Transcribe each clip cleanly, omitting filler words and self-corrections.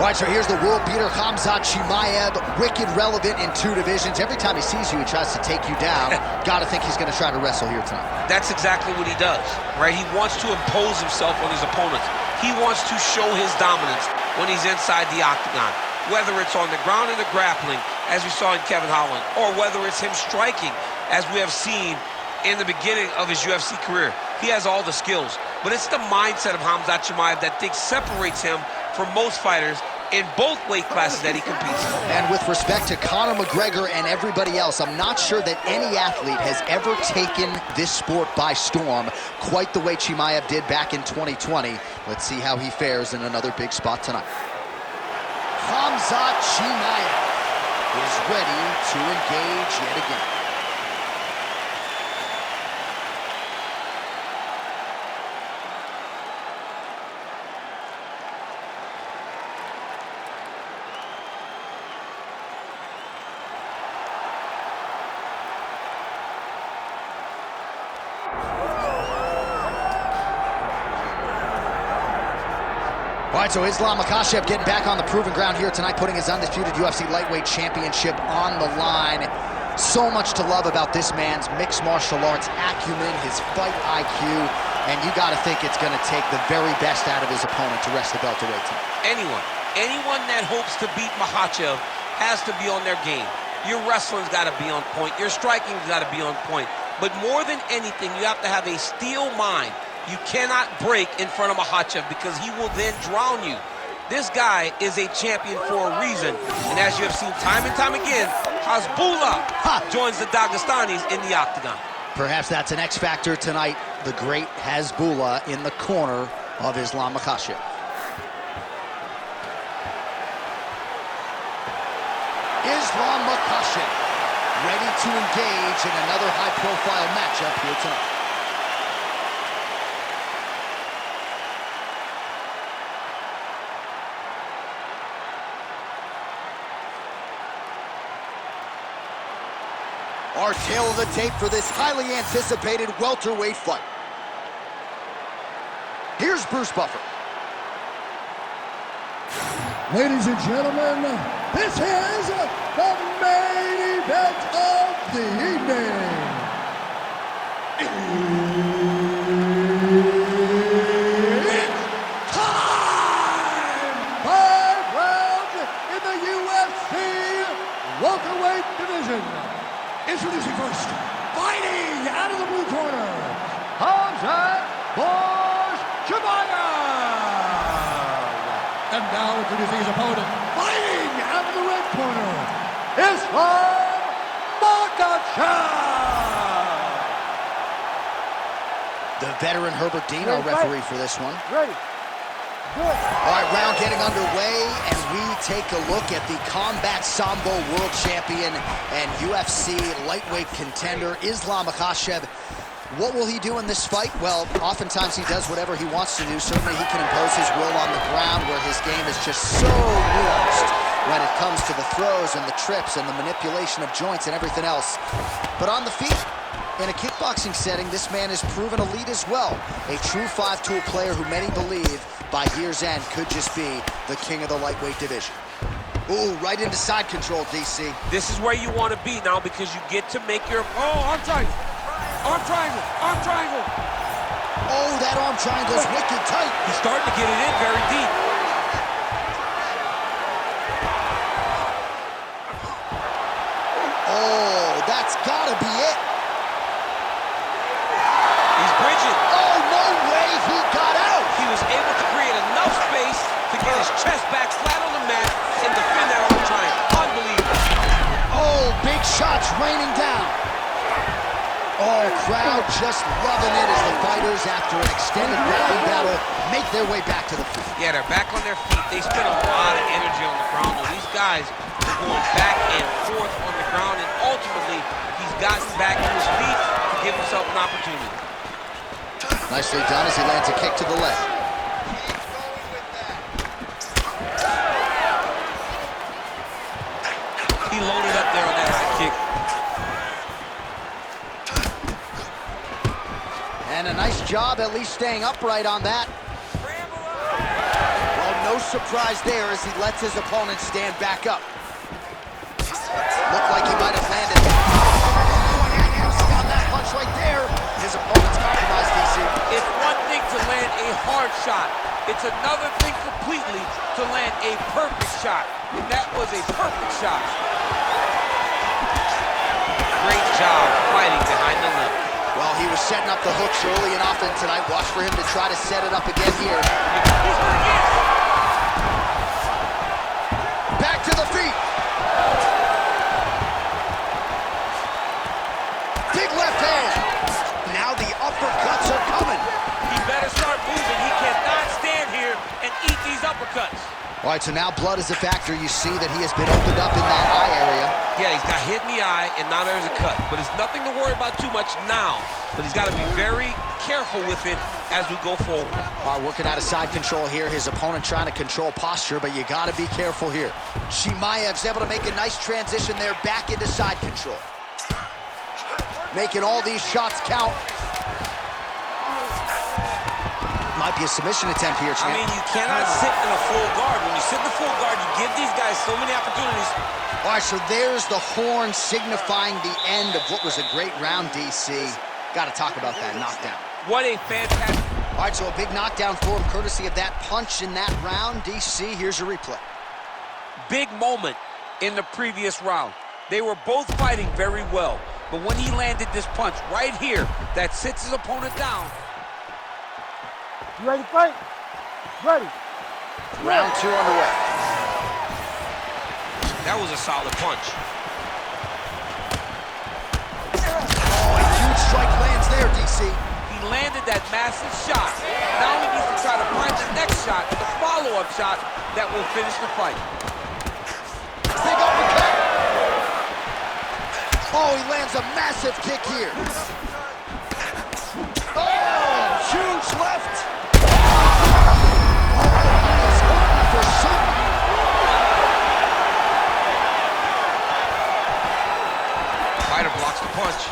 All right, so here's the world beater, Khamzat Chimaev, wicked relevant in 2 divisions. Every time he sees you, he tries to take you down. Gotta think he's gonna try to wrestle here tonight. That's exactly what he does, right? He wants to impose himself on his opponents. He wants to show his dominance when he's inside the octagon, whether it's on the ground in the grappling, as we saw in Kevin Holland, or whether it's him striking, as we have seen in the beginning of his UFC career. He has all the skills, but it's the mindset of Khamzat Chimaev that separates him from most fighters in both weight classes that he competes in. And with respect to Conor McGregor and everybody else, I'm not sure that any athlete has ever taken this sport by storm quite the way Chimaev did back in 2020. Let's see how he fares in another big spot tonight. Khamzat Chimaev is ready to engage yet again. All right, so Islam Makhachev getting back on the proven ground here tonight, putting his undisputed UFC lightweight championship on the line. So much to love about this man's mixed martial arts acumen, his fight IQ, and you got to think it's going to take the very best out of his opponent to wrest the belt away tonight. Anyone that hopes to beat Makhachev has to be on their game. Your wrestling's got to be on point. Your striking's got to be on point. But more than anything, you have to have a steel mind. You cannot break in front of Makhachev because he will then drown you. This guy is a champion for a reason. And as you have seen time and time again, Hasbullah joins the Dagestanis in the octagon. Perhaps that's an X factor tonight. The great Hasbullah in the corner of Islam Makhachev. Islam Makhachev ready to engage in another high-profile matchup here tonight. Our tail of the tape for this highly anticipated welterweight fight. Here's Bruce Buffer. Ladies and gentlemen, this is the main event of the evening. It's time! 5 rounds in the UFC welterweight division. Introducing first, fighting out of the blue corner, Khamzat Chimaev. And now introducing his opponent, fighting out of the red corner, Islam Makhachev. The veteran Herbert Dean, our referee for this one. Ready. Good. All right, round getting underway, and we take a look at the Combat Sambo world champion and UFC lightweight contender, Islam Makhachev. What will he do in this fight? Well, oftentimes he does whatever he wants to do. Certainly he can impose his will on the ground, where his game is just so nuanced when it comes to the throws and the trips and the manipulation of joints and everything else. But on the feet, in a kickboxing setting, this man is proven elite as well. A true 5-tool player who many believe by year's end could just be the king of the lightweight division. Ooh, right into side control, DC. This is where you want to be now, because you get to make your... Oh, arm triangle! Arm triangle! Arm triangle! Oh, that arm triangle's wicked tight. He's starting to get it in very deep. Oh, that's gotta be it. He's bridging. Oh, no way he got out. He was able to create enough space to get his chest back flat on the mat and defend that arm triangle. Unbelievable. Oh, big shots raining down. Oh, crowd just loving it as the fighters, after an extended grappling battle, make their way back to the feet. Yeah, they're back on their feet. They spend a lot of energy on the ground, though. These guys are going back and forth on the ground, and ultimately, he's gotten back to his feet to give himself an opportunity. Nicely done as he lands a kick to the leg. He loaded up there on that high kick. And a nice job at least staying upright on that. Well, no No surprise there as he lets his opponent stand back up. Looked like he might have landed. On that punch right there. His opponent's compromised, DC. It's one thing to land a hard shot. It's another thing completely to land a perfect shot. And that was a perfect shot. Great job fighting behind the limb. Well, he was setting up the hooks early and often tonight. Watch for him to try to set it up again here. Back to the feet. Big left hand. Now the uppercuts are coming. He better start moving. He cannot stand here and eat these uppercuts. All right, so now blood is a factor. You see that he has been opened up in that eye area. Yeah, he's got hit in the eye, and now there's a cut. But it's nothing to worry about too much now. But he's got to be very careful with it as we go forward. All right, working out of side control here. His opponent trying to control posture, but you got to be careful here. Chimaev's able to make a nice transition there back into side control. Making all these shots count. Might be a submission attempt here, champ. I mean, you cannot sit in a full guard. When you sit in the full guard, you give these guys so many opportunities. All right, so there's the horn signifying the end of what was a great round, DC. Got to talk about that knockdown. What a fantastic... All right, so a big knockdown for him, courtesy of that punch in that round. DC, here's your replay. Big moment in the previous round. They were both fighting very well. But when he landed this punch right here that sits his opponent down... You ready to fight? Ready. Round two underway. That was a solid punch. Oh, a huge strike lands there, DC. He landed that massive shot. Now he needs to try to find the next shot, the follow-up shot that will finish the fight. Big uppercut. Oh, he lands a massive kick here. Oh, huge left. Fighter blocks the punch.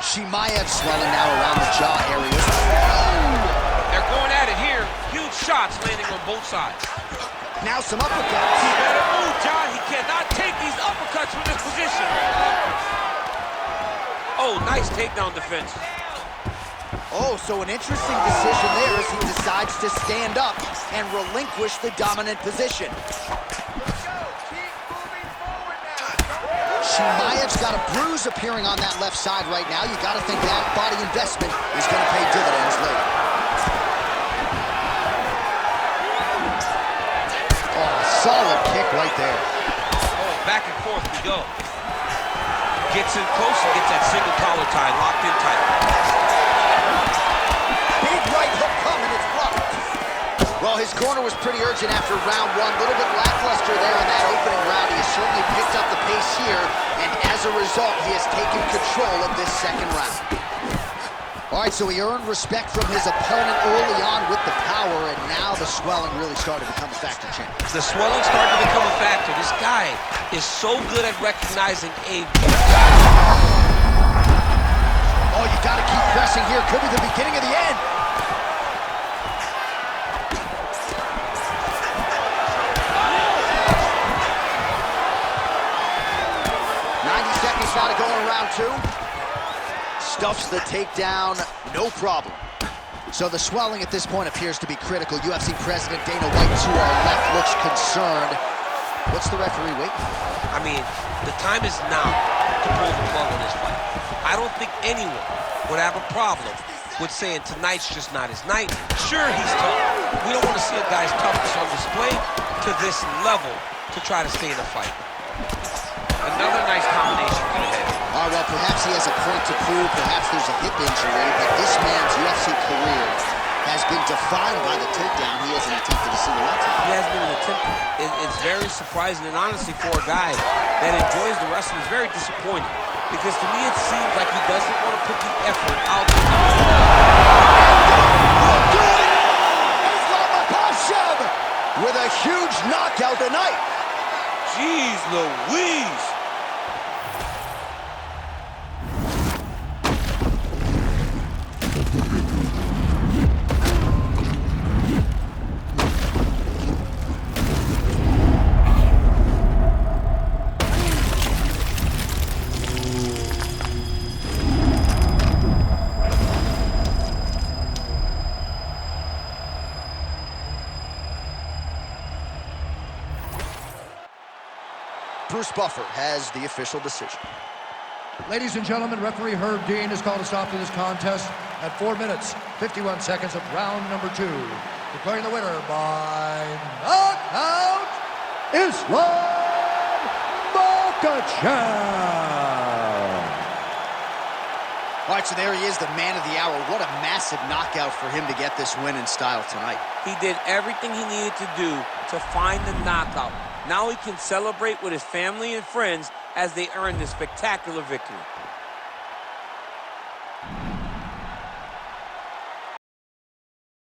Chimaev swelling now around the jaw areas. They're going at it here. Huge shots landing on both sides. Now some He uppercuts. better move, John. He cannot take these uppercuts from this position. Oh, nice takedown defense. Oh, so an interesting decision there as he decides to stand up and relinquish the dominant position. Chimaev's got a bruise appearing on that left side right now. You got to think that body investment is going to pay dividends later. Oh, solid kick right there. Oh, back and forth we go. Gets in close and gets that single collar tie locked in tight. Big right hook coming, it's blocked. Well, his corner was pretty urgent after round one. A little bit lackluster there in that opening round. He has certainly picked up the pace here, and as a result, he has taken control of this second round. All right, so he earned respect from his opponent early on with the power, and now the swelling really started to become a factor, champ. The swelling started to become a factor. This guy is so good at recognizing a... Oh, you got to keep pressing here. Could be the beginning of the end. Now to go in round two. Stuffs the takedown, no problem. So the swelling at this point appears to be critical. UFC President Dana White to our left looks concerned. What's the referee waiting? I mean, the time is now to pull the plug on this fight. I don't think anyone would have a problem with saying tonight's just not his night. Sure, he's tough. We don't want to see a guy's toughness on display to this level to try to stay in the fight. Another nice combination for the head. All right, well, perhaps he has a point to prove. Perhaps there's a hip injury, but this man's UFC career has been defined by the takedown. He hasn't attempted a single one. He hasn't even attempted. It's very surprising, and honestly, for a guy that enjoys the wrestling, is very disappointing. Because to me, it seems like he doesn't want to put the effort out there. Makhachev with a huge knockout tonight. Jeez Louise. Bruce Buffer has the official decision. Ladies and gentlemen, referee Herb Dean has called a stop to this contest at 4 minutes, 51 seconds of round number 2. Declaring the winner by knockout, Islam Makhachev. All right, so there he is, the man of the hour. What a massive knockout for him to get this win in style tonight. He did everything he needed to do to find the knockout. Now he can celebrate with his family and friends as they earn this spectacular victory.